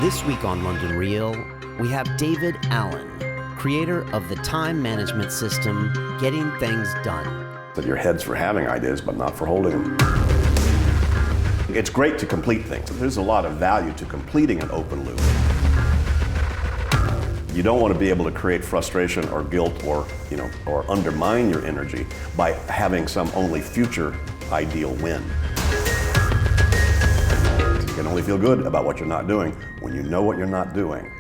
This week on London Real, we have David Allen, creator of the time management system, Getting Things Done. That your head's for having ideas, but not for holding them. It's great to complete things. There's a lot of value to completing an open loop. You don't want to be able to create frustration or guilt or undermine your energy by having some only future ideal win. You can only feel good about what you're not doing when you know what you're not doing.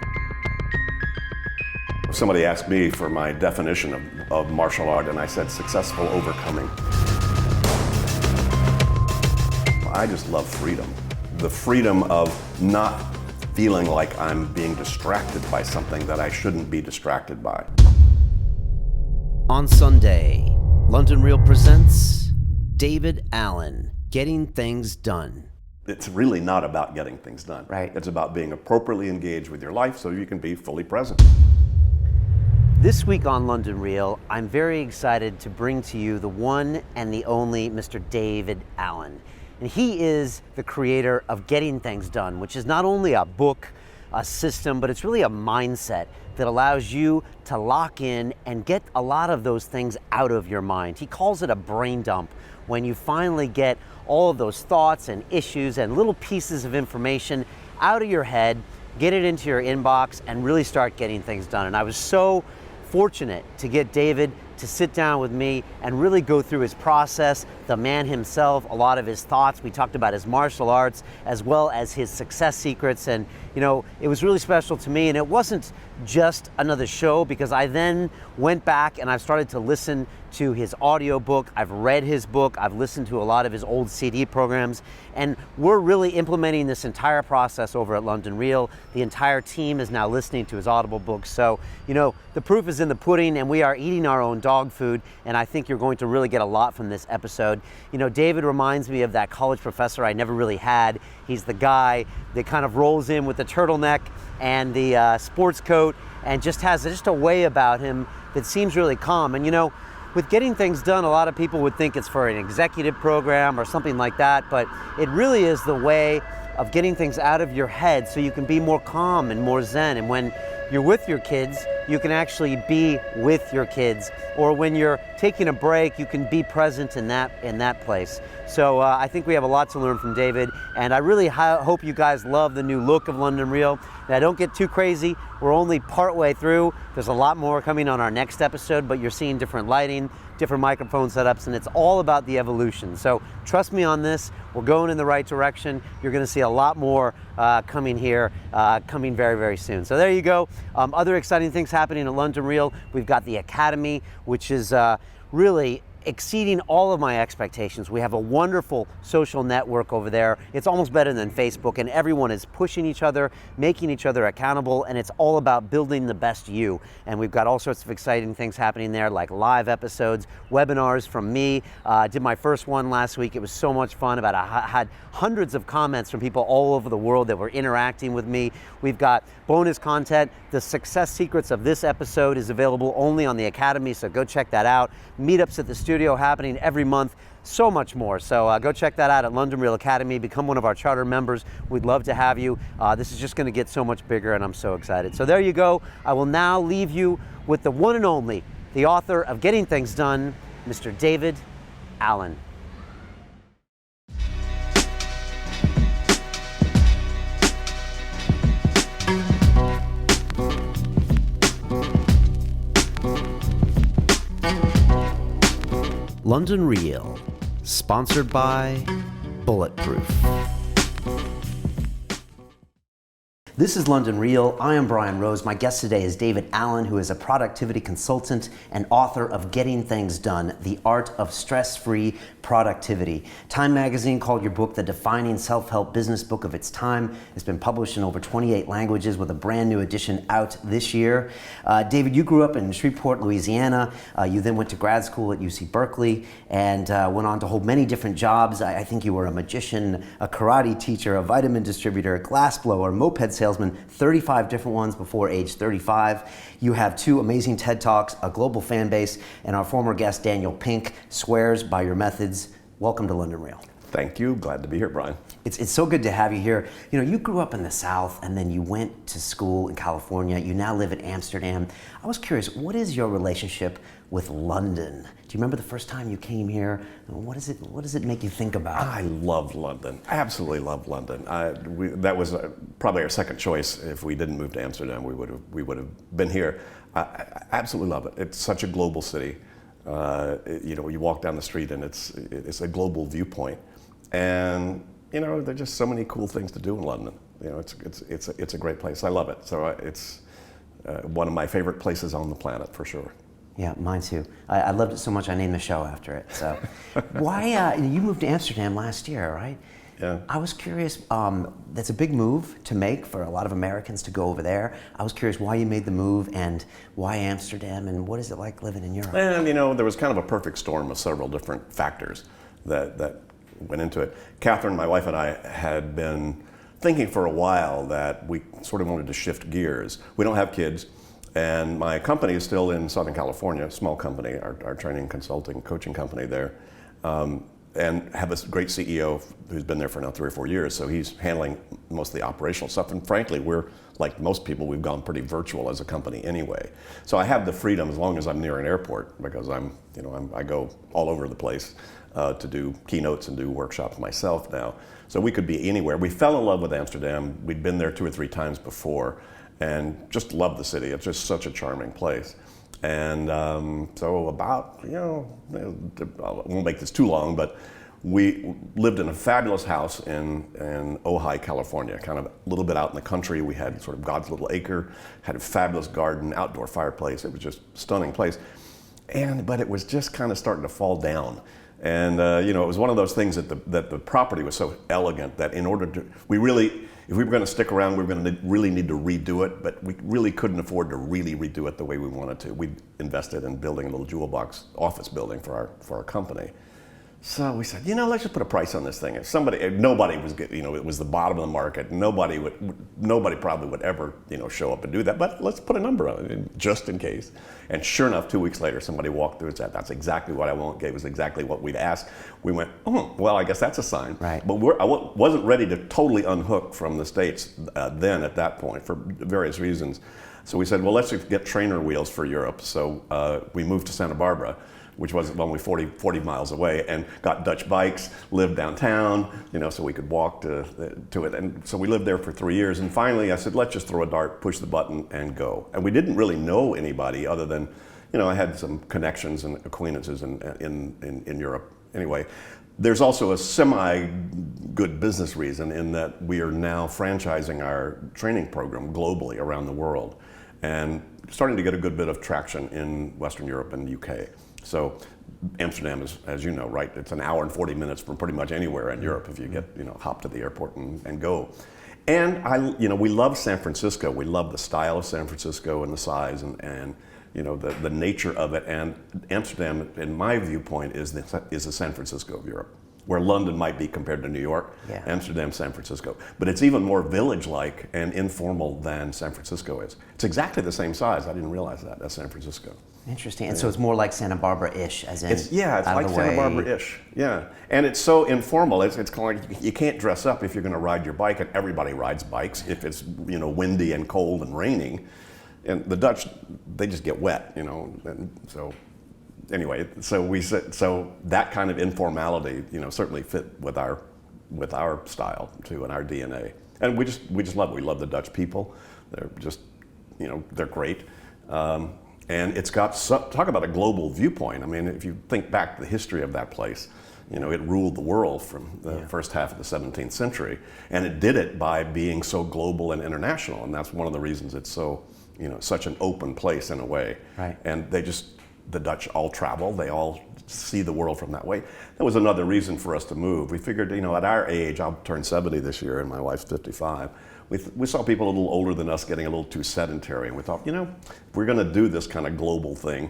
Somebody asked me for my definition of martial art, and I said successful overcoming. I just love freedom. The freedom of not feeling like I'm being distracted by something that I shouldn't be distracted by. On Sunday, London Real presents David Allen, Getting Things Done. It's really not about getting things done. Right. It's about being appropriately engaged with your life so you can be fully present. This week on London Real, I'm very excited to bring to you the one and the only Mr. David Allen. And he is the creator of Getting Things Done, which is not only a book, a system, but it's really a mindset that allows you to lock in and get a lot of those things out of your mind. He calls it a brain dump when you finally get all of those thoughts and issues and little pieces of information out of your head, get it into your inbox, and really start getting things done. And I was so fortunate to get David to sit down with me and really go through his process, the man himself, a lot of his thoughts. We talked about his martial arts as well as his success secrets. And it was really special to me. And it wasn't just another show, because I then went back and I've started to listen to his audio book. I've read his book. I've listened to a lot of his old CD programs. And we're really implementing this entire process over at London Real. The entire team is now listening to his Audible books. So, the proof is in the pudding, and we are eating our own dog food. And I think you're going to really get a lot from this episode. David reminds me of that college professor I never really had. He's the guy that kind of rolls in with the turtleneck and the sports coat and just has just a way about him that seems really calm. And with Getting Things Done, a lot of people would think it's for an executive program or something like that, but it really is the way of getting things out of your head so you can be more calm and more zen. And when you're with your kids, you can actually be with your kids. Or when you're taking a break, you can be present in that place. So I think we have a lot to learn from David, and I really hope you guys love the new look of London Real. Now, don't get too crazy. We're only partway through. There's a lot more coming on our next episode, but you're seeing different lighting, different microphone setups, and it's all about the evolution. So trust me on this. We're going in the right direction. You're going to see a lot more coming here, coming very, very soon. So there you go. Other exciting things happening at London Real. We've got the Academy, which is really exceeding all of my expectations. We have a wonderful social network over there. It's almost better than Facebook, and everyone is pushing each other, making each other accountable, and it's all about building the best you. And we've got all sorts of exciting things happening there, like live episodes, webinars from me. I did my first one last week. It was so much fun. I had hundreds of comments from people all over the world that were interacting with me. We've got bonus content. The success secrets of this episode is available only on the Academy, so go check that out. Meetups at the studio happening every month, so much more. So go check that out at London Real Academy. Become one of our charter members. We'd love to have you. This is just going to get so much bigger, and I'm so excited. So there you go. I will now leave you with the one and only, the author of Getting Things Done, Mr. David Allen. London Real, sponsored by Bulletproof. This is London Real. I am Brian Rose. My guest today is David Allen, who is a productivity consultant and author of Getting Things Done, The Art of Stress-Free Productivity. Time magazine called your book the defining self-help business book of its time. It's been published in over 28 languages with a brand new edition out this year. David, you grew up in Shreveport, Louisiana. You then went to grad school at UC Berkeley and went on to hold many different jobs. I think you were a magician, a karate teacher, a vitamin distributor, a glassblower, moped salesman, 35 different ones before age 35. You have 2 amazing TED Talks, a global fan base, and our former guest Daniel Pink swears by your methods. Welcome to London Real. Thank you. Glad to be here, Brian. It's so good to have you here. You know, you grew up in the South and then you went to school in California. You now live in Amsterdam. I was curious, what is your relationship with London? Do you remember the first time you came here? What does it make you think about? I love London. Absolutely love London. That was probably our second choice. If we didn't move to Amsterdam, we would have been here. I absolutely love it. It's such a global city. You know, you walk down the street and it's a global viewpoint. And you know, there's just so many cool things to do in London. You know, it's a great place. I love it. So it's one of my favorite places on the planet for sure. Yeah, mine too. I loved it so much I named the show after it. So, why you moved to Amsterdam last year, right? Yeah. I was curious. That's a big move to make for a lot of Americans to go over there. I was curious why you made the move and why Amsterdam, and what is it like living in Europe? And you know, there was kind of a perfect storm of several different factors that went into it. Catherine, my wife, and I had been thinking for a while that we sort of wanted to shift gears. We don't have kids, and my company is still in Southern California, a small company, our training, consulting, coaching company there, and have a great CEO who's been there for now 3 or 4 years, so he's handling most of the operational stuff, and frankly, we're, like most people, we've gone pretty virtual as a company anyway. So I have the freedom as long as I'm near an airport, because I go all over the place to do keynotes and do workshops myself now. So we could be anywhere. We fell in love with Amsterdam. We'd been there 2 or 3 times before and just love the city. It's just such a charming place. And so about, you know, I won't make this too long, but we lived in a fabulous house in Ojai, California, kind of a little bit out in the country. We had sort of God's little acre, had a fabulous garden, outdoor fireplace. It was just a stunning place. But it was just kind of starting to fall down. And you know, it was one of those things that the property was so elegant that in order to, if we were going to stick around, we were going to really need to redo it, but we really couldn't afford to really redo it the way we wanted to. We invested in building a little jewel box office building for our company. So we said, you know, let's just put a price on this thing. If nobody was getting, you know, it was the bottom of the market. Nobody probably would ever, you know, show up and do that. But let's put a number on it, just in case. And sure enough, 2 weeks later, somebody walked through and said, "That's exactly what I want." Gave us exactly what we'd asked. We went, "Oh, well, I guess that's a sign." Right. But I wasn't ready to totally unhook from the States then at that point for various reasons. So we said, well, let's just get trainer wheels for Europe. So we moved to Santa Barbara, which was only 40 miles away, and got Dutch bikes, lived downtown, you know, so we could walk to it. And so we lived there for 3 years. And finally I said, let's just throw a dart, push the button, and go. And we didn't really know anybody other than, you know, I had some connections and acquaintances in Europe. Anyway, there's also a semi-good business reason in that we are now franchising our training program globally around the world and starting to get a good bit of traction in Western Europe and the UK. So Amsterdam is, as you know, right, it's an hour and 40 minutes from pretty much anywhere in Europe if you get, you know, hop to the airport and go. And we love San Francisco. We love the style of San Francisco and the size and you know, the nature of it. And Amsterdam, in my viewpoint, is the San Francisco of Europe, where London might be compared to New York. Yeah. Amsterdam, San Francisco. But it's even more village-like and informal than San Francisco is. It's exactly the same size. I didn't realize that, as San Francisco. Interesting. And so it's more like Santa Barbara-ish, as in it's like Santa Barbara-ish. Yeah. And it's so informal. It's kind of like you can't dress up if you're going to ride your bike, and everybody rides bikes if it's, you know, windy and cold and raining. And the Dutch, they just get wet, you know. And so anyway, so that kind of informality, you know, certainly fit with our style too and our DNA. And we just love it. We love the Dutch people. They're just, you know, they're great. And it's got, talk about a global viewpoint. I mean, if you think back to the history of that place, you know, it ruled the world from the first half of the 17th century. And it did it by being so global and international. And that's one of the reasons it's so, you know, such an open place in a way. Right. And the Dutch all travel. They all see the world from that way. That was another reason for us to move. We figured, you know, at our age, I'll turn 70 this year and my wife's 55. We saw people a little older than us getting a little too sedentary, and we thought, you know, if we're going to do this kind of global thing,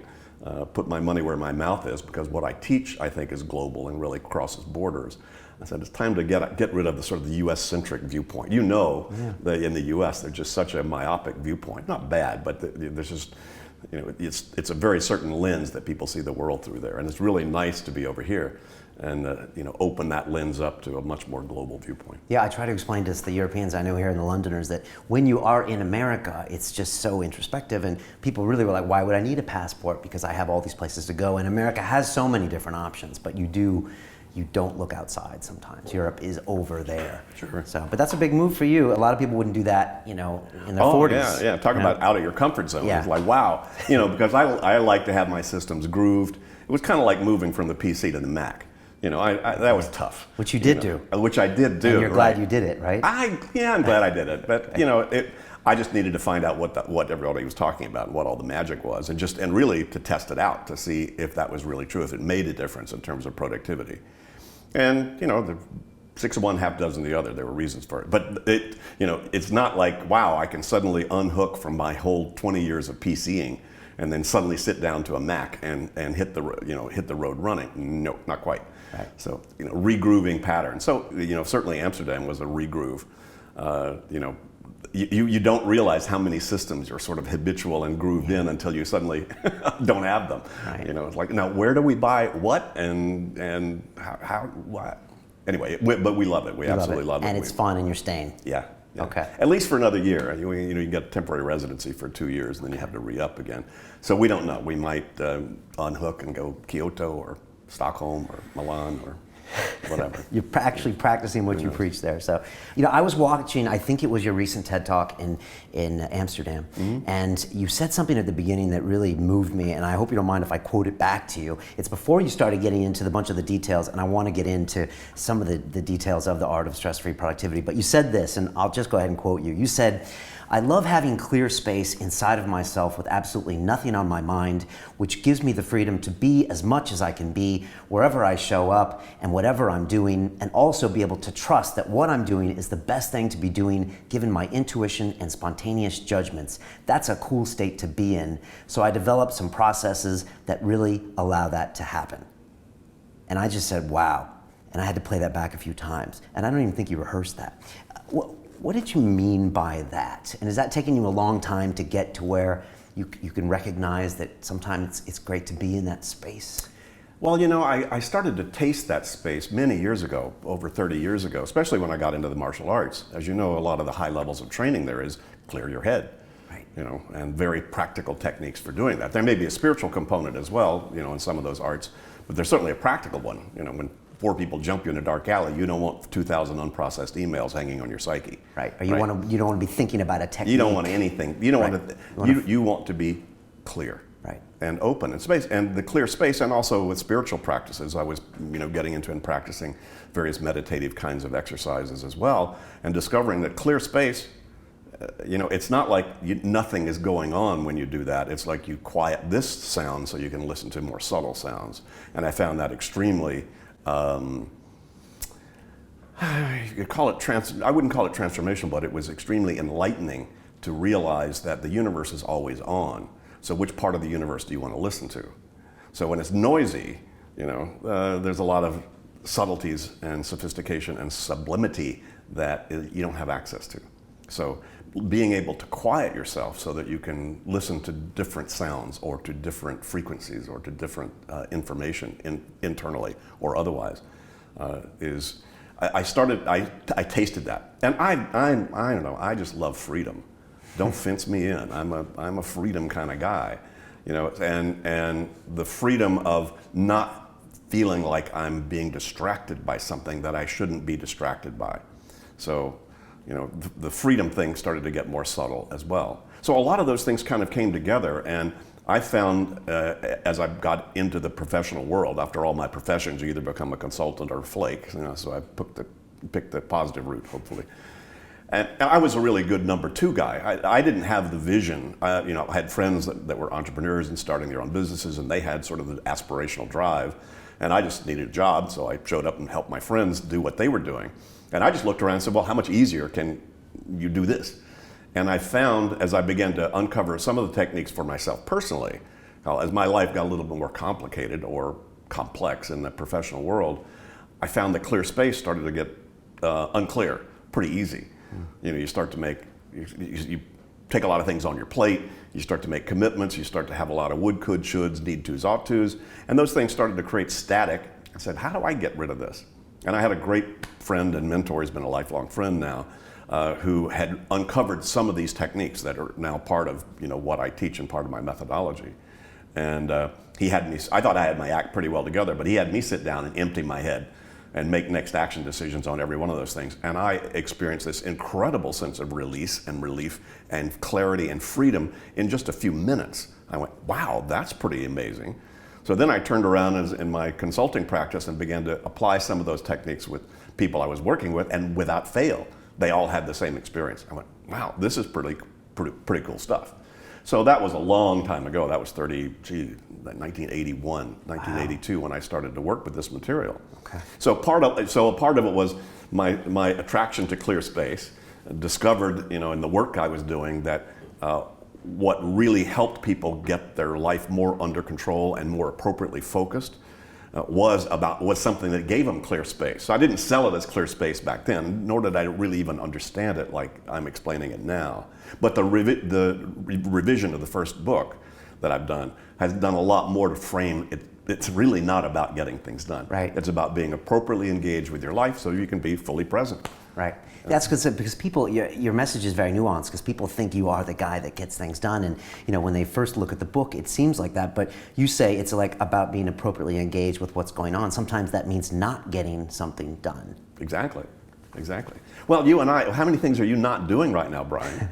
put my money where my mouth is, because what I teach, I think, is global and really crosses borders. I said, it's time to get rid of the sort of the U.S.-centric viewpoint. You know, that in the U.S., there's just such a myopic viewpoint. Not bad, but there's just, you know, it's a very certain lens that people see the world through there, and it's really nice to be over here. and open that lens up to a much more global viewpoint. Yeah, I try to explain to the Europeans I know here and the Londoners that when you are in America, it's just so introspective, and people really were like, why would I need a passport? Because I have all these places to go, and America has so many different options, but you don't look outside sometimes. Europe is over there. Sure. So, but that's a big move for you. A lot of people wouldn't do that, in their 40s. Yeah. Talk about out of your comfort zone. Yeah. It's like, wow. Because I like to have my systems grooved. It was kind of like moving from the PC to the Mac. That was tough. Which you did do. Which I did do. And you're glad you did it, right? I'm glad I did it. But, I just needed to find out what everybody was talking about and what all the magic was, and really to test it out to see if that was really true, if it made a difference in terms of productivity. And, the 6 of one, half dozen of the other, there were reasons for it. But it's not like, wow, I can suddenly unhook from my whole 20 years of PCing and then suddenly sit down to a Mac and hit the road running. No, not quite. Right. So, regrooving patterns. So, certainly Amsterdam was a regroove. You don't realize how many systems you're sort of habitual and grooved in until you suddenly don't have them. Right. It's like, now where do we buy what and how what? Anyway, but we love it. We absolutely love it. And it's fun, and you're staying. Yeah. Okay. At least for another year. You get temporary residency for 2 years, and then you have to re-up again. So we don't know. We might unhook and go Kyoto or Stockholm or Milan or whatever. You're actually practicing what you preach there. So, I was watching, I think it was your recent TED Talk in Amsterdam, and you said something at the beginning that really moved me, and I hope you don't mind if I quote it back to you. It's before you started getting into the bunch of the details, and I want to get into some of the details of the art of stress-free productivity. But you said this, and I'll just go ahead and quote you. You said, "I love having clear space inside of myself with absolutely nothing on my mind, which gives me the freedom to be as much as I can be wherever I show up and whatever I'm doing, and also be able to trust that what I'm doing is the best thing to be doing given my intuition and spontaneous judgments. That's a cool state to be in. So I developed some processes that really allow that to happen." And I just said, wow. And I had to play that back a few times. And I don't even think you rehearsed that. What did you mean by that? And is that taking you a long time to get to where you can recognize that sometimes it's great to be in that space? Well, I started to taste that space many years ago, over 30 years ago, especially when I got into the martial arts. As you know, a lot of the high levels of training there is clear your head, right. And very practical techniques for doing that. There may be a spiritual component as well, in some of those arts, but there's certainly a practical one. When 4 people jump you in a dark alley, you don't want 2,000 unprocessed emails hanging on your psyche. Right. Or you don't want to be thinking about a technique. You don't want anything. You don't want you want to be clear. Right. And open and space, and the clear space, and also with spiritual practices, I was getting into and practicing various meditative kinds of exercises as well, and discovering that clear space, it's not like nothing is going on when you do that. It's like you quiet this sound so you can listen to more subtle sounds, and I found that extremely. You could call it I wouldn't call it transformational, but it was extremely enlightening to realize that the universe is always on. So which part of the universe do you want to listen to? So when it's noisy, there's a lot of subtleties and sophistication and sublimity that you don't have access to. So being able to quiet yourself so that you can listen to different sounds or to different frequencies or to different information internally or otherwise is. I tasted that, and I don't know. I just love freedom. Don't fence me in. I'm a freedom kind of guy, and the freedom of not feeling like I'm being distracted by something that I shouldn't be distracted by. So, the freedom thing started to get more subtle as well. So a lot of those things kind of came together, and I found as I got into the professional world, after all my professions, you either become a consultant or flake. So I picked the positive route, hopefully. And I was a really good number 2 guy. I didn't have the vision. I had friends that were entrepreneurs and starting their own businesses, and they had sort of the aspirational drive. And I just needed a job, so I showed up and helped my friends do what they were doing. And I just looked around and said, well, how much easier can you do this? And I found, as I began to uncover some of the techniques for myself personally, as my life got a little bit more complicated or complex in the professional world, I found that clear space started to get unclear pretty easy. You start to make, you take a lot of things on your plate, you start to make commitments, you start to have a lot of would, could, shoulds, need tos, ought tos, and those things started to create static I said, how do I get rid of this? And I had a great friend and mentor, he's been a lifelong friend now, who had uncovered some of these techniques that are now part of what I teach and part of my methodology. And he had me, I thought I had my act pretty well together, but he had me sit down and empty my head and make next action decisions on every one of those things. And I experienced this incredible sense of release and relief and clarity and freedom in just a few minutes. I went, wow, that's pretty amazing. So then I turned around in my consulting practice and began to apply some of those techniques with people I was working with, and without fail, they all had the same experience. I went, wow, this is pretty cool stuff. So that was a long time ago. That was 1981, 1982, wow, when I started to work with this material. Okay. So a part of it was my attraction to clear space. Discovered, in the work I was doing, that what really helped people get their life more under control and more appropriately focused was something that gave them clear space. So I didn't sell it as clear space back then, nor did I really even understand it like I'm explaining it now. But the revision of the first book that I've done has done a lot more to frame it. It's really not about getting things done. Right. It's about being appropriately engaged with your life so you can be fully present. Right. That's because people, your message is very nuanced, because people think you are the guy that gets things done, and when they first look at the book, it seems like that. But you say it's like about being appropriately engaged with what's going on. Sometimes that means not getting something done. Exactly. Well, you and I, how many things are you not doing right now, Brian?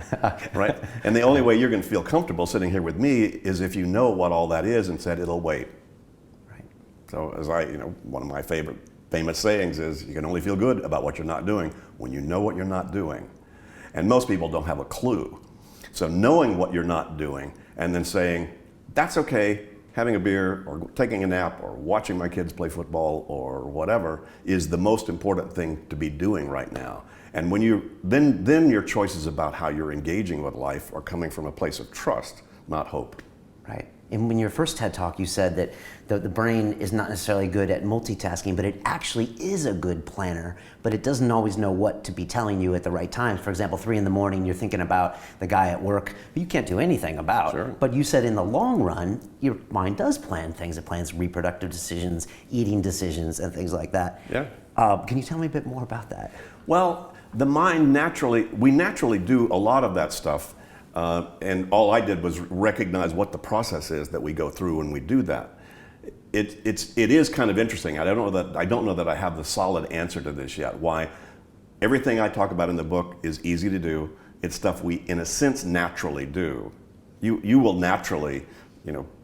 Right? And the only way you're going to feel comfortable sitting here with me is if you know what all that is and said it'll wait. Right. So as one of my famous sayings is, you can only feel good about what you're not doing when you know what you're not doing. And most people don't have a clue. So knowing what you're not doing and then saying, that's okay, having a beer or taking a nap or watching my kids play football or whatever is the most important thing to be doing right now. And when then your choices about how you're engaging with life are coming from a place of trust, not hope. Right. And when your first TED Talk, you said that the brain is not necessarily good at multitasking, but it actually is a good planner, but it doesn't always know what to be telling you at the right time. For example, 3 a.m, you're thinking about the guy at work who you can't do anything about. Sure. But you said in the long run, your mind does plan things. It plans reproductive decisions, eating decisions, and things like that. Yeah. Can you tell me a bit more about that? Well, the mind we naturally do a lot of that stuff. And all I did was recognize what the process is that we go through when we do that. It is kind of interesting. I don't know that I have the solid answer to this yet. Why everything I talk about in the book is easy to do. It's stuff we, in a sense, naturally do. You will naturally,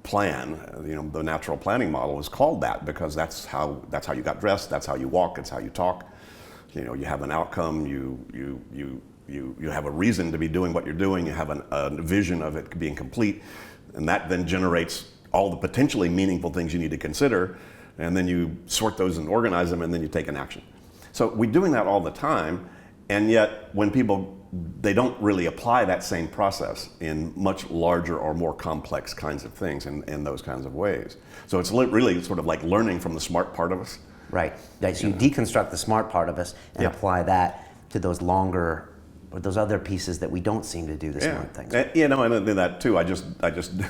plan. The natural planning model is called that because that's how you got dressed. That's how you walk. That's how you talk. You have an outcome. You have a reason to be doing what you're doing. You have a vision of it being complete, and that then generates all the potentially meaningful things you need to consider, and then you sort those and organize them, and then you take an action. So we're doing that all the time, and yet when they don't really apply that same process in much larger or more complex kinds of things in those kinds of ways. So it's really sort of like learning from the smart part of us. Right. So you deconstruct the smart part of us and apply that to those longer, or those other pieces that we don't seem to do the smart things. And in that too, I just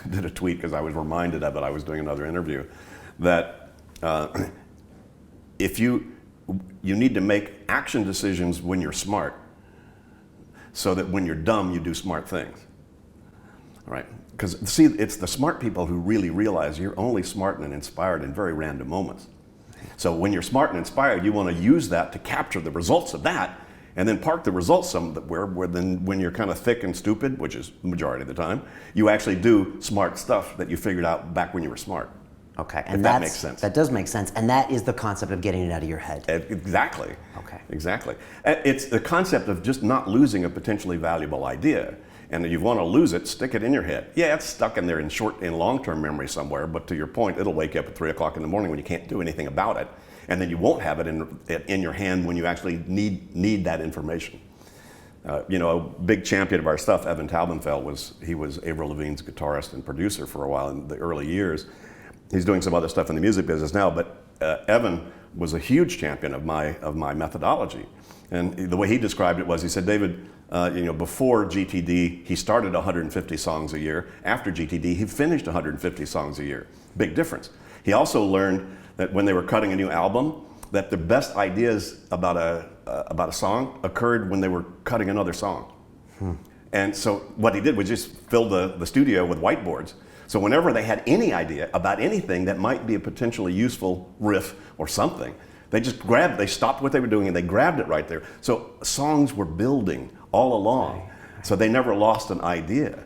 did a tweet because I was reminded of it. I was doing another interview that if you need to make action decisions when you're smart, so that when you're dumb, you do smart things. All right? Because see, it's the smart people who really realize you're only smart and inspired in very random moments. So when you're smart and inspired, you want to use that to capture the results of that, and then park the results somewhere where then when you're kind of thick and stupid, which is the majority of the time, you actually do smart stuff that you figured out back when you were smart. Okay, and that makes sense. That does make sense, and that is the concept of getting it out of your head. Exactly. Okay. Exactly. It's the concept of just not losing a potentially valuable idea. And if you want to lose it, stick it in your head. Yeah, it's stuck in there in long-term memory somewhere, but to your point, it'll wake you up at 3 o'clock in the morning when you can't do anything about it. And then you won't have it in your hand when you actually need that information. A big champion of our stuff, Evan Taubenfeld, was Avril Lavigne's guitarist and producer for a while in the early years. He's doing some other stuff in the music business now, but Evan was a huge champion of my methodology. And the way he described it was, he said, David, before GTD, he started 150 songs a year. After GTD, he finished 150 songs a year. Big difference. He also learned that when they were cutting a new album, that the best ideas about a song occurred when they were cutting another song. And so what he did was just fill the studio with whiteboards. So whenever they had any idea about anything that might be a potentially useful riff or something, they stopped what they were doing and they grabbed it right there. So songs were building all along. Right. So they never lost an idea,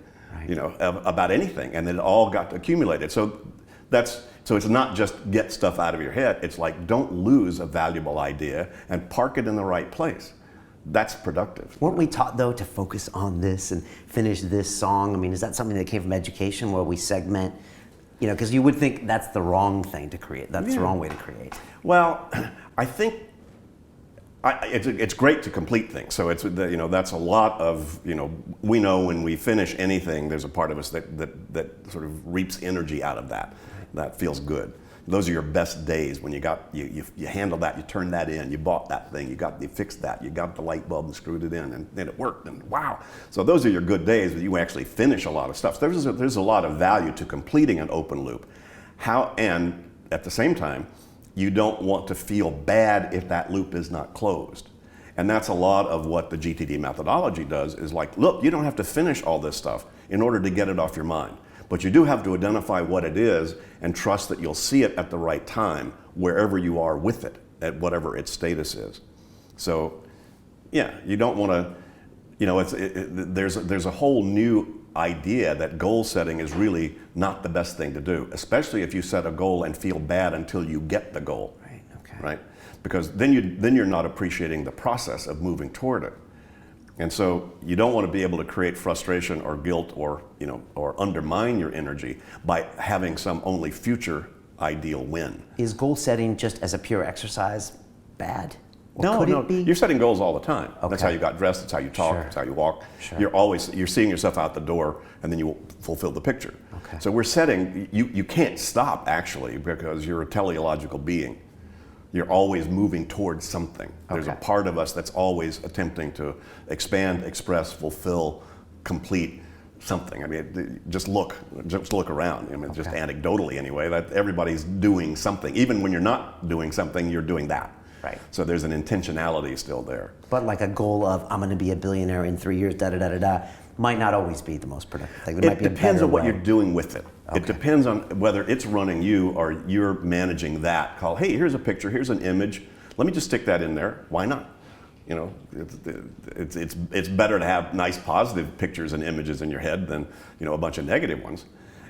about anything, and it all got accumulated. So it's not just get stuff out of your head. It's like, don't lose a valuable idea and park it in the right place. That's productive. Weren't we taught, though, to focus on this and finish this song? I mean, is that something that came from education where we segment, because you would think that's the wrong thing to create. That's the wrong way to create. Well, I think it's great to complete things. So that's a lot of, we know when we finish anything, there's a part of us that sort of reaps energy out of that. That feels good. Those are your best days when you handled that, you turned that in, you bought that thing, you fixed that, you got the light bulb and screwed it in, and then it worked, and wow. So those are your good days when you actually finish a lot of stuff. So there's a lot of value to completing an open loop. And at the same time, you don't want to feel bad if that loop is not closed. And that's a lot of what the GTD methodology does, is like, look, you don't have to finish all this stuff in order to get it off your mind. But you do have to identify what it is and trust that you'll see it at the right time, wherever you are with it, at whatever its status is. So, yeah, you don't want to, there's a whole new idea that goal setting is really not the best thing to do, especially if you set a goal and feel bad until you get the goal. Right, okay. Right? Because then you're not appreciating the process of moving toward it. And so you don't want to be able to create frustration or guilt or undermine your energy by having some only future ideal win. Is goal setting just as a pure exercise bad? No, could it be? You're setting goals all the time. Okay. That's how you got dressed, that's how you talk, Sure. that's how you walk. Sure. You're seeing yourself out the door, and then you will fulfill the picture. Okay. So we're setting, you can't stop actually, because you're a teleological being. You're always moving towards something. There's a part of us that's always attempting to expand, express, fulfill, complete something. I mean, just look around. I mean, just anecdotally anyway, that everybody's doing something. Even when you're not doing something, you're doing that. Right. So there's an intentionality still there. But like a goal of, I'm going to be a billionaire in 3 years, da-da-da-da-da, might not always be the most productive thing. It depends on what you're doing with it. Okay. It depends on whether it's running you or you're managing that. Call, hey, here's a picture, here's an image. Let me just stick that in there. Why not? It's better to have nice positive pictures and images in your head than a bunch of negative ones.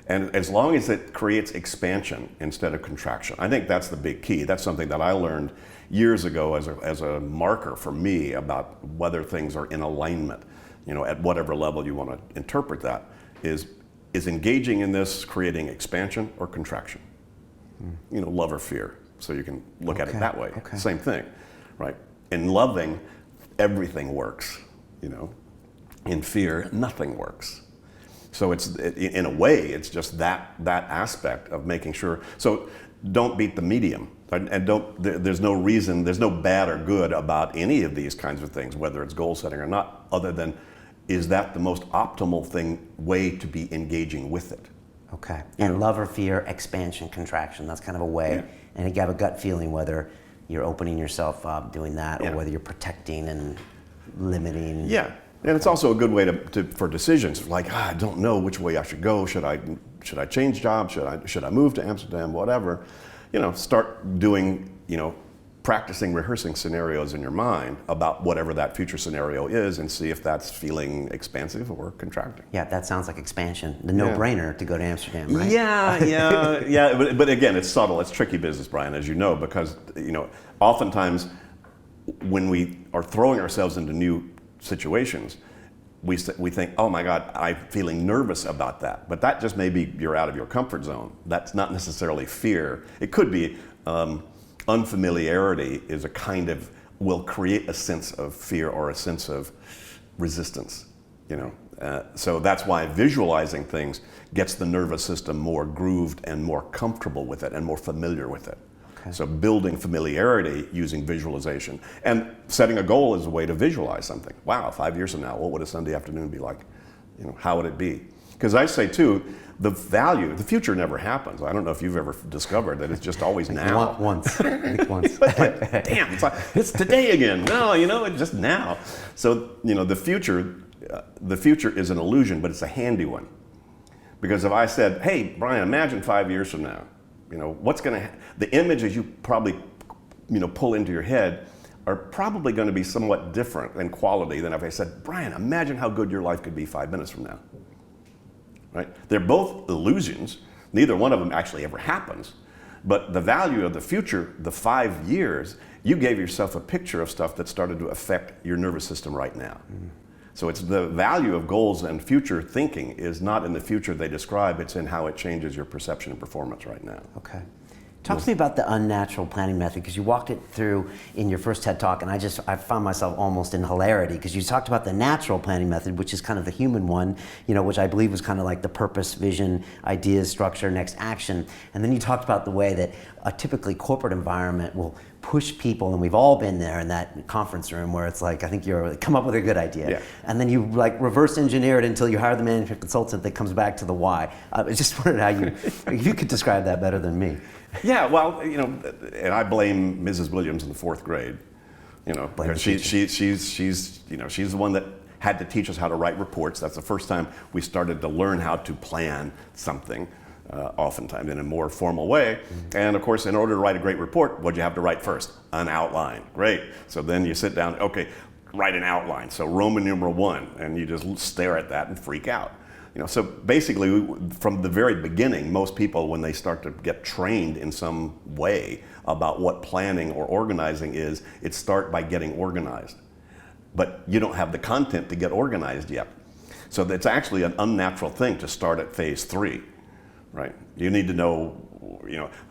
And as long as it creates expansion instead of contraction, I think that's the big key. That's something that I learned years ago as a marker for me about whether things are in alignment. At whatever level you want to interpret that, is engaging in this creating expansion or contraction? Love or fear. So you can look at it that way. Okay. Same thing, right? In loving, everything works. In fear, nothing works. So it's, in a way, it's just that aspect of making sure. So don't beat the medium, and there's no reason, there's no bad or good about any of these kinds of things, whether it's goal setting or not, other than, is that the most optimal way to be engaging with it? Okay. And love or fear, expansion, contraction, that's kind of a way. Yeah. And you have a gut feeling whether you're opening yourself up doing that, or whether you're protecting and limiting. Yeah. And it's also a good way for decisions, like, I don't know which way I should go. Should I change jobs? Should I move to Amsterdam? Whatever. Start doing, practicing, rehearsing scenarios in your mind about whatever that future scenario is, and see if that's feeling expansive or contracting. Yeah, that sounds like expansion. The no-brainer to go to Amsterdam, right? Yeah. But again, it's subtle. It's tricky business, Brian, as you know, because oftentimes when we are throwing ourselves into new situations, we think, oh my God, I'm feeling nervous about that. But that just may be you're out of your comfort zone. That's not necessarily fear. It could be unfamiliarity is a kind of, will create a sense of fear or a sense of resistance. So that's why visualizing things gets the nervous system more grooved and more comfortable with it and more familiar with it. Okay. So building familiarity using visualization, and setting a goal is a way to visualize something. Wow, 5 years from now, what would a Sunday afternoon be like? how would it be? Because I say too, the future never happens. I don't know if you've ever discovered that it's just always now. Once. I think once. Damn, it's today again. No, it's just now. So, the future is an illusion, but it's a handy one. Because if I said, hey, Brian, imagine 5 years from now, what's going to the images you probably, pull into your head are probably going to be somewhat different in quality than if I said, Brian, imagine how good your life could be 5 minutes from now. Right? They're both illusions. Neither one of them actually ever happens. But the value of the future, the 5 years, you gave yourself a picture of stuff that started to affect your nervous system right now. So it's the value of goals and future thinking is not in the future they describe, it's in how it changes your perception and performance right now. Okay. Talk to me about the unnatural planning method, because you walked it through in your first TED Talk, and I found myself almost in hilarity, because you talked about the natural planning method, which is kind of the human one, which I believe was kind of like the purpose, vision, ideas, structure, next action. And then you talked about the way that a typically corporate environment will push people, and we've all been there in that conference room where it's like, I think you're come up with a good idea. Yeah. And then you reverse engineer it until you hire the management consultant that comes back to the why. I just wondered how you could describe that better than me. Yeah, well, and I blame Mrs. Williams in the 4th grade. She's the one that had to teach us how to write reports. That's the first time we started to learn how to plan something, oftentimes in a more formal way. And of course, in order to write a great report, what'd you have to write first? An outline. Great. So then you sit down, okay, write an outline. So Roman numeral 1, and you just stare at that and freak out. So basically, from the very beginning, most people, when they start to get trained in some way about what planning or organizing is, it start by getting organized. But you don't have the content to get organized yet. So it's actually an unnatural thing to start at phase 3, right? You need to know,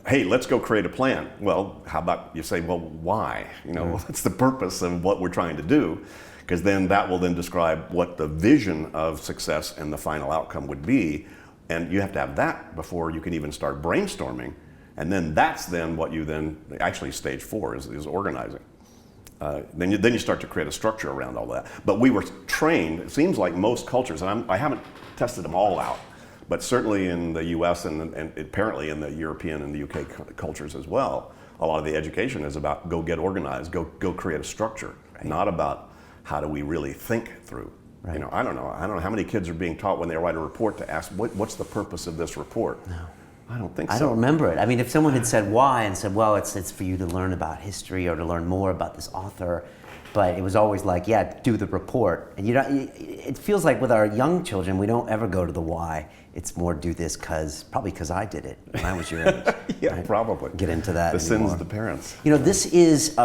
hey, let's go create a plan. Well, how about you say, well, why? What's the purpose of what we're trying to do? Because then that will then describe what the vision of success and the final outcome would be. And you have to have that before you can even start brainstorming. And then that's then what you then, actually stage 4 is organizing. Then you start to create a structure around all that. But we were trained, it seems like most cultures, and I haven't tested them all out, but certainly in the US and apparently in the European and the UK cultures as well, a lot of the education is about go get organized, go create a structure, right. Not about how do we really think through. Right. I don't know how many kids are being taught when they write a report to ask, what's the purpose of this report? No. I don't think so. I don't remember it. I mean, if someone had said why and said, well, it's for you to learn about history or to learn more about this author, but it was always like, yeah, do the report. And it feels like with our young children, we don't ever go to the why. It's more do this probably because I did it when I was your age. Yeah, right? probably. Get into that The anymore. sins of the parents. This is,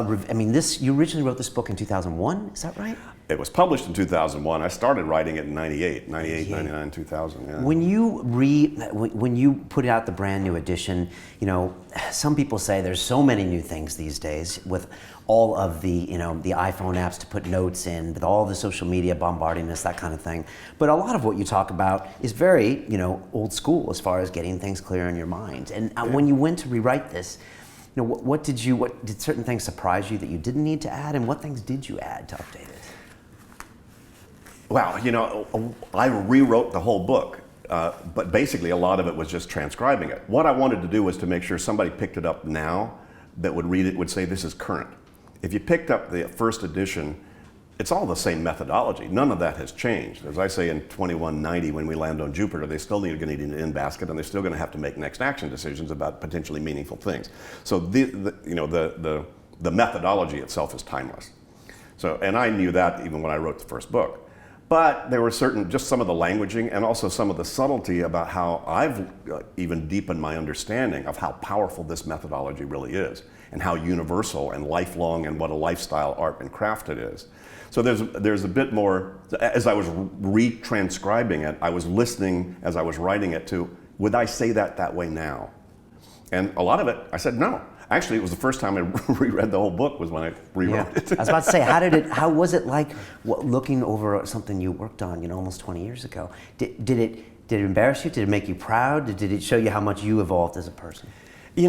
you originally wrote this book in 2001, is that right? It was published in 2001. I started writing it in 98, 99, 2000, yeah. When you put out the brand new edition, some people say there's so many new things these days with all of the iPhone apps to put notes in, with all the social media bombarding us, that kind of thing. But a lot of what you talk about is very, old school as far as getting things clear in your mind. And when you went to rewrite this, what did certain things surprise you that you didn't need to add, and what things did you add to update it? Well, I rewrote the whole book, but basically a lot of it was just transcribing it. What I wanted to do was to make sure somebody picked it up now that would read it would say this is current. If you picked up the first edition, it's all the same methodology. None of that has changed. As I say in 2190, when we land on Jupiter, they still going to need an in-basket, and they're still going to have to make next action decisions about potentially meaningful things. So the methodology itself is timeless. So, and I knew that even when I wrote the first book. But there were just some of the languaging and also some of the subtlety about how I've even deepened my understanding of how powerful this methodology really is, and how universal and lifelong and what a lifestyle art and craft it is. So there's a bit more, as I was retranscribing it, I was listening as I was writing it to, would I say that way now? And a lot of it, I said no. Actually, it was the first time I reread the whole book was when I rewrote it. I was about to say, how was it like looking over something you worked on, almost 20 years ago? Did it embarrass you? Did it make you proud? Did it show you how much you evolved as a person?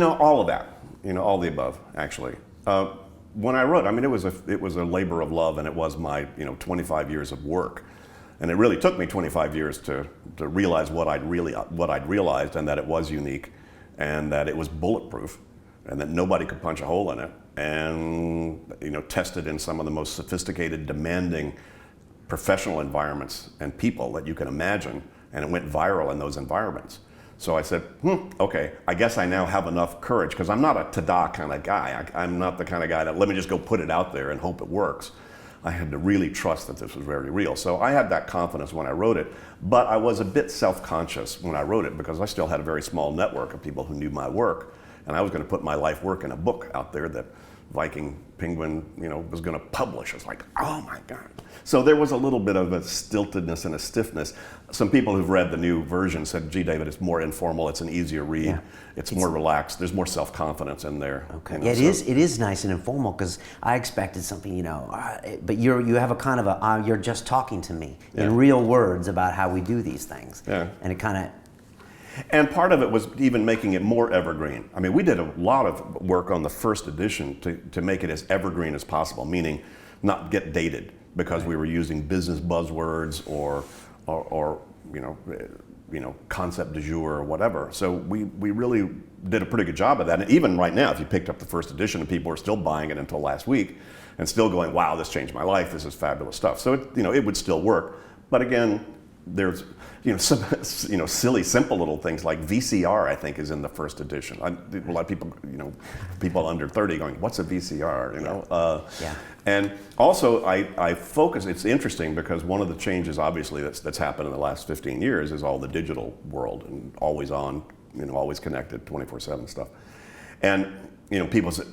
All of that. All the above, actually. When I wrote, it was a labor of love, and it was my 25 years of work. And it really took me 25 years to realize what I'd realized, and that it was unique, and that it was bulletproof, and that nobody could punch a hole in it, and tested in some of the most sophisticated, demanding professional environments and people that you can imagine, and it went viral in those environments. So I said, okay, I guess I now have enough courage, because I'm not a ta-da kind of guy. I'm not the kind of guy that let me just go put it out there and hope it works. I had to really trust that this was very real. So I had that confidence when I wrote it, but I was a bit self-conscious when I wrote it, because I still had a very small network of people who knew my work, and I was going to put my life work in a book out there that Viking Penguin, was going to publish. It's like, oh my God. So there was a little bit of a stiltedness and a stiffness. Some people who've read the new version said, gee, David, it's more informal, it's an easier read, Yeah. it's more relaxed, there's more self-confidence in there. Okay. Yeah, it is nice and informal, because I expected something, but you have a kind of you're just talking to me in real words about how we do these things. Yeah. And it kind of... And part of it was even making it more evergreen. I mean, we did a lot of work on the first edition to make it as evergreen as possible, meaning not get dated, because we were using business buzzwords or concept du jour or whatever. So we really did a pretty good job of that. And even right now, if you picked up the first edition, and people are still buying it until last week and still going, wow, this changed my life, this is fabulous stuff. So it would still work. But again, there's some silly, simple little things like VCR, I think, is in the first edition. A lot of people, people under 30 going, what's a VCR, Yeah. And also I focus, it's interesting, because one of the changes obviously that's happened in the last 15 years is all the digital world, and always on, always connected, 24/7 stuff. And people said,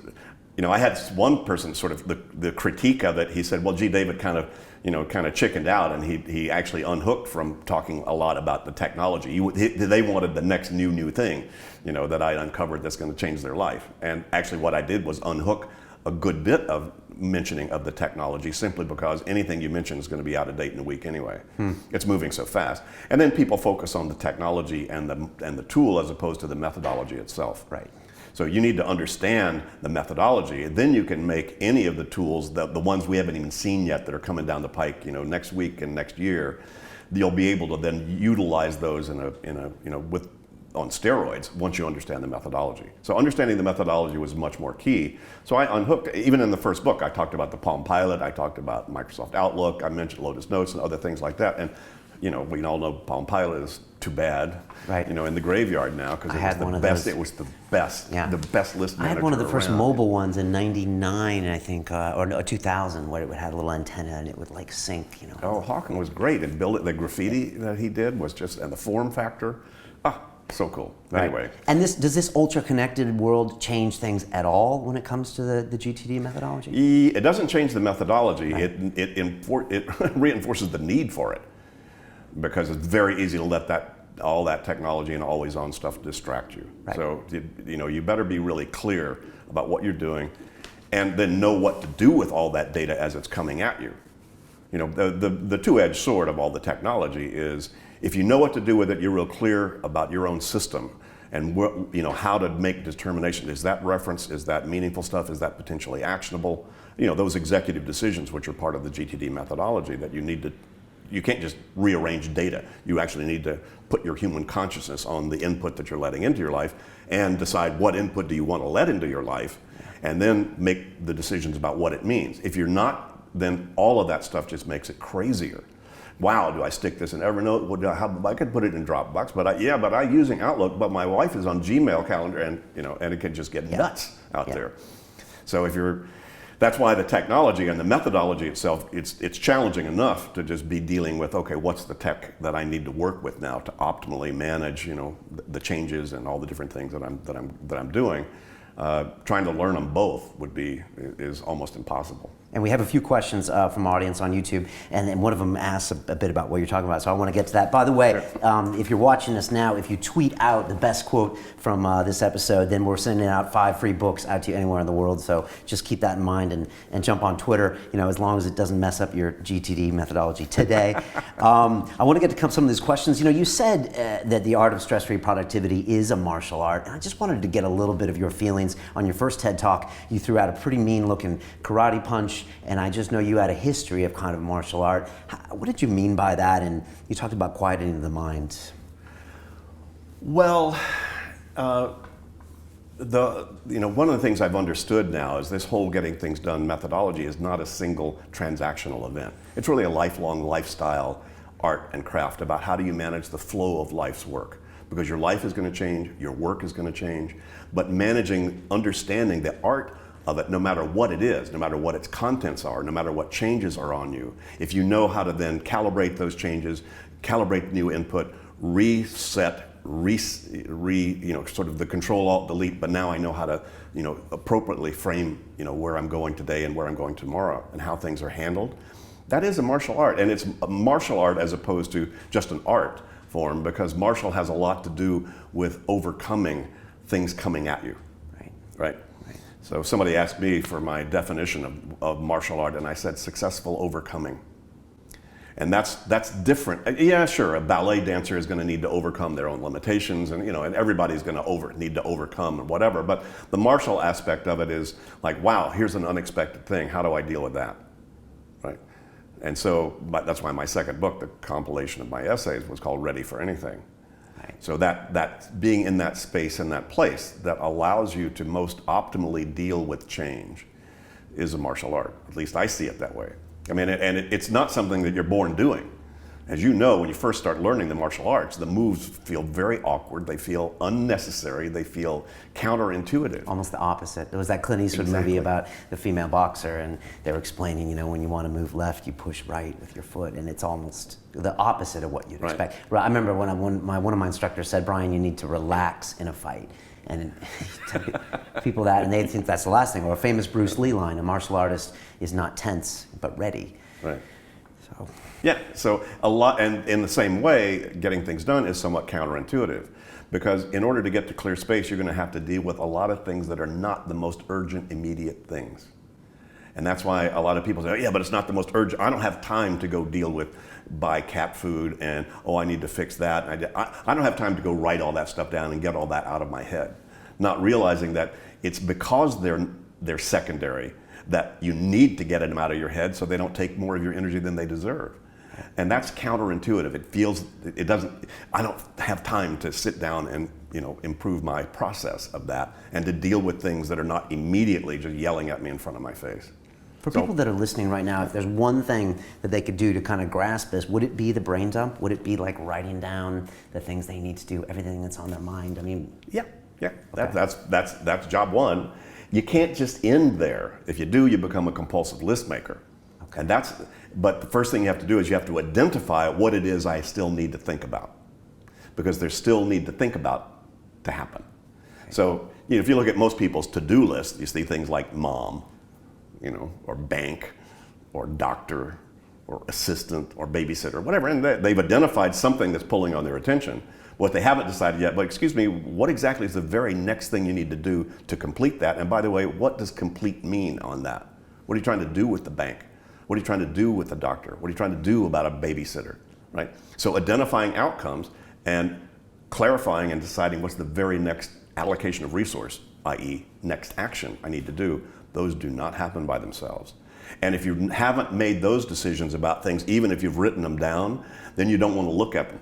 I had one person sort of the critique of it. He said, well, gee, David kind of chickened out, and he actually unhooked from talking a lot about the technology. They wanted the next new thing, that I uncovered that's going to change their life. And actually what I did was unhook a good bit of mentioning of the technology, simply because anything you mention is going to be out of date in a week anyway. It's moving so fast. And then people focus on the technology and the tool as opposed to the methodology itself. Right. So you need to understand the methodology, and then you can make any of the tools, the ones we haven't even seen yet that are coming down the pike, next week and next year. You'll be able to then utilize those on steroids once you understand the methodology. So understanding the methodology was much more key. So I unhooked, even in the first book, I talked about the Palm Pilot, I talked about Microsoft Outlook, I mentioned Lotus Notes and other things like that. And we all know Palm Pilot is too bad, right. In the graveyard now, because it was the best, yeah. the best list manager. I had one of the first around. Mobile ones in '99, I think, or no, 2000, where it would have a little antenna and it would sync. Oh, Hawken was great, and the graffiti that he did was just, and the form factor, so cool. Right. Anyway. And does this ultra-connected world change things at all when it comes to the GTD methodology? It doesn't change the methodology. Right. It reinforces the need for it, because it's very easy to let all that technology and always-on stuff distract you. Right. So you better be really clear about what you're doing, and then know what to do with all that data as it's coming at you. The two-edged sword of all the technology is, if you know what to do with it, you're real clear about your own system and how to make determination. Is that reference? Is that meaningful stuff? Is that potentially actionable? Those executive decisions, which are part of the GTD methodology, that you can't just rearrange data. You actually need to put your human consciousness on the input that you're letting into your life, and decide what input do you want to let into your life, and then make the decisions about what it means. If you're not, then all of that stuff just makes it crazier. Wow, do I stick this in Evernote? Well, I could put it in Dropbox, but I'm using Outlook, but my wife is on Gmail calendar, and and it can just get nuts out there. So that's why the technology and the methodology itself, it's challenging enough to just be dealing with, okay, what's the tech that I need to work with now to optimally manage, the changes and all the different things that I'm doing. Trying to learn them both is almost impossible. And we have a few questions from our audience on YouTube, and one of them asks a bit about what you're talking about, so I want to get to that. By the way, if you're watching this now, if you tweet out the best quote from this episode, then we're sending out 5 free books out to you anywhere in the world, so just keep that in mind and jump on Twitter, as long as it doesn't mess up your GTD methodology today. I want to get to some of these questions. You said that the art of stress-free productivity is a martial art, and I just wanted to get a little bit of your feelings on your first TED Talk. You threw out a pretty mean-looking karate punch. coach, and I just know you had a history of kind of martial art. What did you mean by that? And you talked about quieting the mind. Well, one of the things I've understood now is this whole getting things done methodology is not a single transactional event. It's really a lifelong lifestyle art and craft about how do you manage the flow of life's work. Because your life is going to change, your work is going to change, but understanding the art of it, no matter what it is, no matter what its contents are, no matter what changes are on you, if you know how to then calibrate those changes, calibrate new input, reset, sort of the Control-Alt-Delete, but now I know how to, appropriately frame, where I'm going today and where I'm going tomorrow and how things are handled. That is a martial art, and it's a martial art as opposed to just an art form, because martial has a lot to do with overcoming things coming at you. Right? So if somebody asked me for my definition of martial art, and I said successful overcoming. And that's different. Yeah, sure, a ballet dancer is going to need to overcome their own limitations, and and everybody's going to need to overcome and whatever. But the martial aspect of it is like, wow, here's an unexpected thing. How do I deal with that? Right? And so that's why my second book, the compilation of my essays, was called Ready for Anything. Right. So that being in that space, in that place, that allows you to most optimally deal with change is a martial art. At least I see it that way. I mean, it's not something that you're born doing. As you know, when you first start learning the martial arts, the moves feel very awkward, they feel unnecessary, they feel counterintuitive. Almost the opposite. There was that Clint Eastwood movie about the female boxer, and they were explaining, when you want to move left, you push right with your foot, and it's almost the opposite of what you'd expect. I remember when one of my instructors said, Brian, you need to relax in a fight. And people that, and they think that's the last thing. Or a famous Bruce Lee line, a martial artist is not tense, but ready. Right. Yeah, so a lot, and in the same way, getting things done is somewhat counterintuitive, because in order to get to clear space, you're going to have to deal with a lot of things that are not the most urgent, immediate things. And that's why a lot of people say, oh, yeah, but it's not the most urgent. I don't have time to go deal with buy cat food and, I need to fix that. I don't have time to go write all that stuff down and get all that out of my head. Not realizing that it's because they're secondary that you need to get them out of your head so they don't take more of your energy than they deserve. And that's counterintuitive. I don't have time to sit down and improve my process of that and to deal with things that are not immediately just yelling at me in front of my face. For people that are listening right now, if there's one thing that they could do to kind of grasp this, would it be the brain dump? Would it be like writing down the things they need to do, everything that's on their mind? I mean, yeah. Okay. That's job one. You can't just end there. If you do, you become a compulsive list maker. Okay. But the first thing you have to do is you have to identify what it is I still need to think about, because there's still need to think about to happen. Okay. So if you look at most people's to-do list, you see things like mom, or bank, or doctor, or assistant, or babysitter, whatever, and they've identified something that's pulling on their attention. What they haven't decided yet, but excuse me, what exactly is the very next thing you need to do to complete that? And by the way, what does complete mean on that? What are you trying to do with the bank? What are you trying to do with the doctor? What are you trying to do about a babysitter, right? So identifying outcomes and clarifying and deciding what's the very next allocation of resource, i.e. next action I need to do, those do not happen by themselves. And if you haven't made those decisions about things, even if you've written them down, then you don't want to look at them.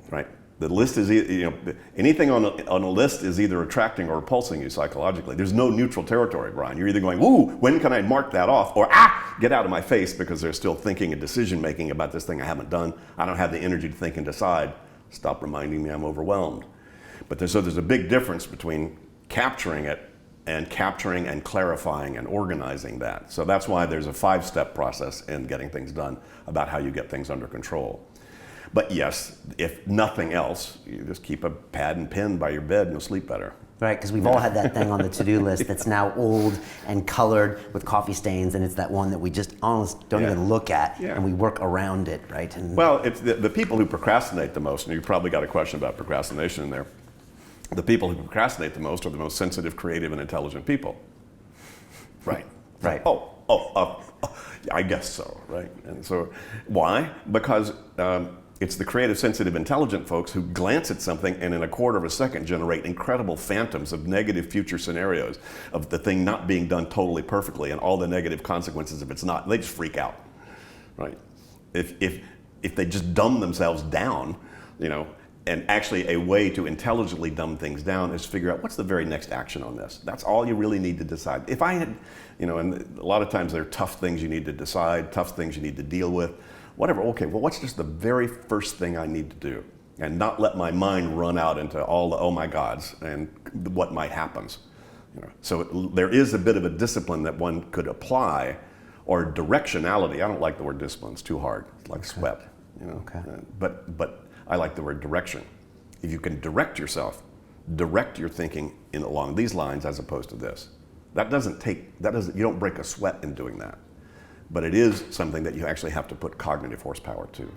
Right? The list is, anything on a list is either attracting or repulsing you psychologically. There's no neutral territory, Brian. You're either going, ooh, when can I mark that off? Or, get out of my face, because they're still thinking and decision making about this thing I haven't done. I don't have the energy to think and decide. Stop reminding me I'm overwhelmed. But there's a big difference between capturing it and capturing and clarifying and organizing that. So that's why there's a 5-step process in getting things done about how you get things under control. But yes, if nothing else, you just keep a pad and pen by your bed and you'll sleep better. Right, because we've all had that thing on the to-do list that's now old and colored with coffee stains, and it's that one that we just almost don't even look at, and we work around it, right? And well, it's the people who procrastinate the most, and you probably got a question about procrastination in there. The people who procrastinate the most are the most sensitive, creative, and intelligent people. Right. I guess so, right? And so, why? Because It's the creative, sensitive, intelligent folks who glance at something and in a quarter of a second generate incredible phantoms of negative future scenarios of the thing not being done totally perfectly and all the negative consequences if it's not. They just freak out, right? If they just dumb themselves down, and actually a way to intelligently dumb things down is figure out what's the very next action on this. That's all you really need to decide. If I had, and a lot of times there are tough things you need to decide, tough things you need to deal with, whatever. Okay, well, what's just the very first thing I need to do? And not let my mind run out into all the oh my gods and what might happen. So there is a bit of a discipline that one could apply, or directionality. I don't like the word discipline, it's too hard. It's like sweat, Okay. But I like the word direction. If you can direct yourself, direct your thinking along these lines as opposed to this. You don't break a sweat in doing that. But it is something that you actually have to put cognitive horsepower to.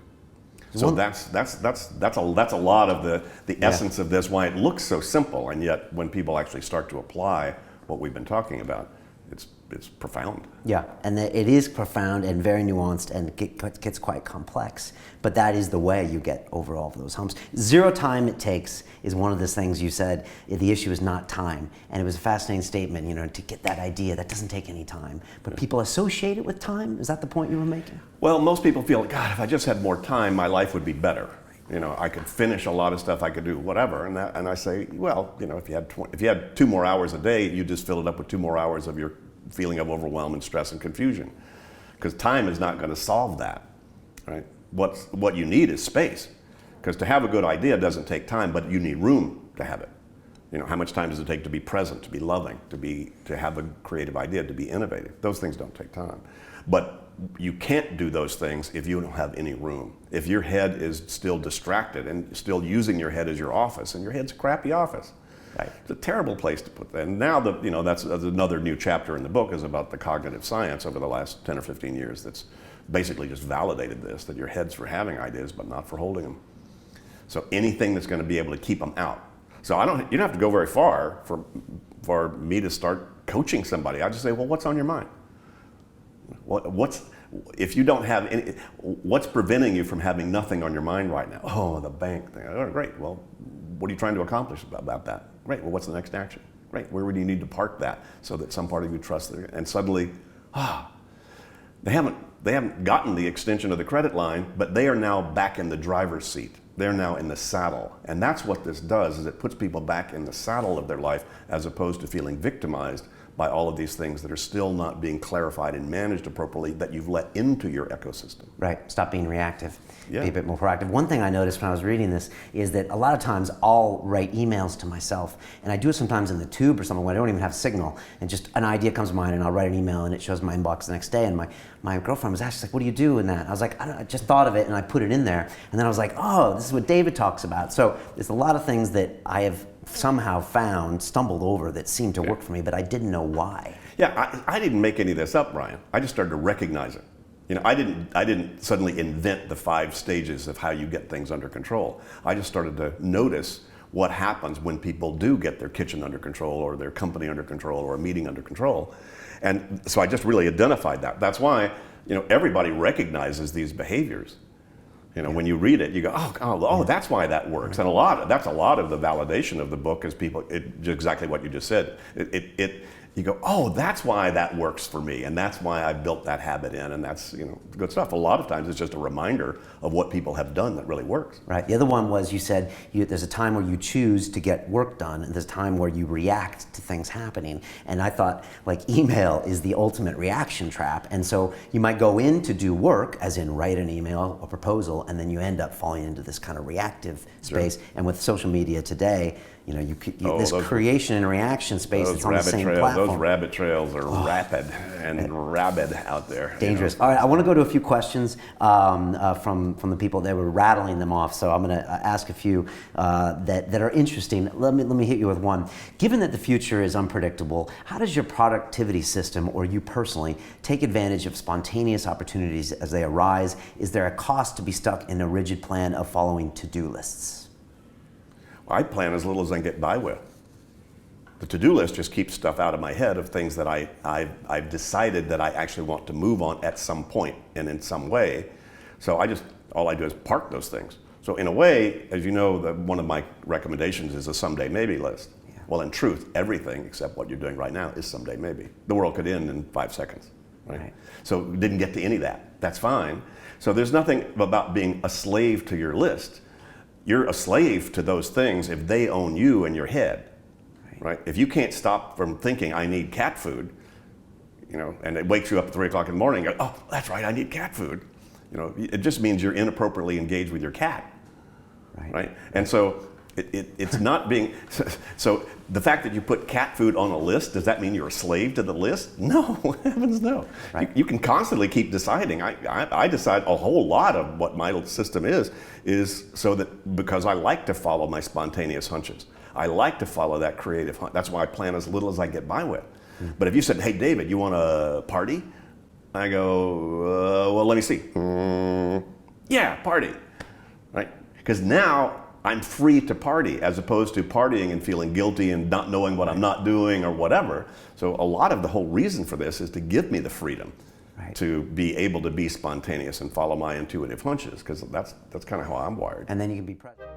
So that's a lot of the essence of this, why it looks so simple, and yet when people actually start to apply what we've been talking about, it's profound. Yeah, and it is profound and very nuanced and gets quite complex, but that is the way you get over all of those humps. 0 time it takes is one of those things you said. The issue is not time, and it was a fascinating statement, to get that idea that doesn't take any time, but people associate it with time. Is that the point you were making? Well, most people feel, God, if I just had more time, my life would be better. I could finish a lot of stuff, I could do whatever, and I say, well, if you had 2 more hours a day, you just fill it up with 2 more hours of your feeling of overwhelm and stress and confusion, because time is not going to solve that, right? What you need is space, because to have a good idea doesn't take time, but you need room to have it. How much time does it take to be present, to be loving, to have a creative idea, to be innovative? Those things don't take time, but you can't do those things if you don't have any room. If your head is still distracted and still using your head as your office, and your head's a crappy office. Right. It's a terrible place to put that. And now that's another new chapter in the book is about the cognitive science over the last 10 or 15 years that's basically just validated this, that your head's for having ideas but not for holding them. So anything that's going to be able to keep them out. So you don't have to go very far for me to start coaching somebody. I just say, well, what's on your mind? If you don't have any, what's preventing you from having nothing on your mind right now? Oh, the bank thing. Oh, great. Well, what are you trying to accomplish about that? Great. Well, what's the next action? Great. Where would you need to park that so that some part of you trusts it? And suddenly, they haven't gotten the extension of the credit line, but they are now back in the driver's seat. They're now in the saddle. And that's what this does, is it puts people back in the saddle of their life as opposed to feeling victimized by all of these things that are still not being clarified and managed appropriately that you've let into your ecosystem. Right, stop being reactive, Yeah. be a bit more proactive. One thing I noticed when I was reading this is that a lot of times I'll write emails to myself, and I do it sometimes in the tube or something when I don't even have signal, and just an idea comes to mind and I'll write an email and it shows my inbox the next day, and my girlfriend was actually like, what do you do in that? I was like, I just thought of it and I put it in there, and then I was like, oh, this is what David talks about. So there's a lot of things that I have somehow stumbled over that seem to work for me, but I didn't know why. Yeah, I didn't make any of this up, Brian. I just started to recognize it. I didn't suddenly invent the 5 stages of how you get things under control. I just started to notice what happens when people do get their kitchen under control, or their company under control, or a meeting under control. And so I just really identified that. That's why, everybody recognizes these behaviors. When you read it, you go, oh, that's why that works. And that's a lot of the validation of the book is exactly what you just said. You go, oh, that's why that works for me, and that's why I built that habit in, and that's good stuff. A lot of times it's just a reminder of what people have done that really works. Right. The other one was you said there's a time where you choose to get work done, and there's a time where you react to things happening. And I thought email is the ultimate reaction trap, and so you might go in to do work, as in write an email, a proposal, and then you end up falling into this kind of reactive space. Sure. And with social media today, this creation and reaction space that's on the same platform. Those rabbit trails are rapid and rabid out there. Dangerous. All right, I want to go to a few questions from the people that were rattling them off. So I'm going to ask a few that are interesting. Let me hit you with one. Given that the future is unpredictable, how does your productivity system, or you personally, take advantage of spontaneous opportunities as they arise? Is there a cost to be stuck in a rigid plan of following to-do lists? I plan as little as I can get by with. The to-do list just keeps stuff out of my head of things that I've decided that I actually want to move on at some point and in some way. So I All I do is park those things. So in a way, as you know, one of my recommendations is a someday maybe list. Yeah. Well, in truth, everything except what you're doing right now is someday maybe. The world could end in 5 seconds. Right? So didn't get to any of that. That's fine. So there's nothing about being a slave to your list. You're a slave to those things if they own you in your head. Right? If you can't stop from thinking, I need cat food, and it wakes you up at 3 o'clock in the morning, and go, oh, that's right, I need cat food. It just means you're inappropriately engaged with your cat. Right? And so it's not being, so the fact that you put cat food on a list, does that mean you're a slave to the list? No, heavens no. Right. You can constantly keep deciding. I decide a whole lot of what my system is so that, because I like to follow my spontaneous hunches. I like to follow that creative hunt. That's why I plan as little as I get by with. But if you said, hey, David, you want a party? I go, well, let me see. Yeah, party. Right? Because now I'm free to party as opposed to partying and feeling guilty and not knowing what I'm not doing or whatever. So a lot of the whole reason for this is to give me the freedom to be able to be spontaneous and follow my intuitive hunches, because that's kind of how I'm wired. And then you can be present.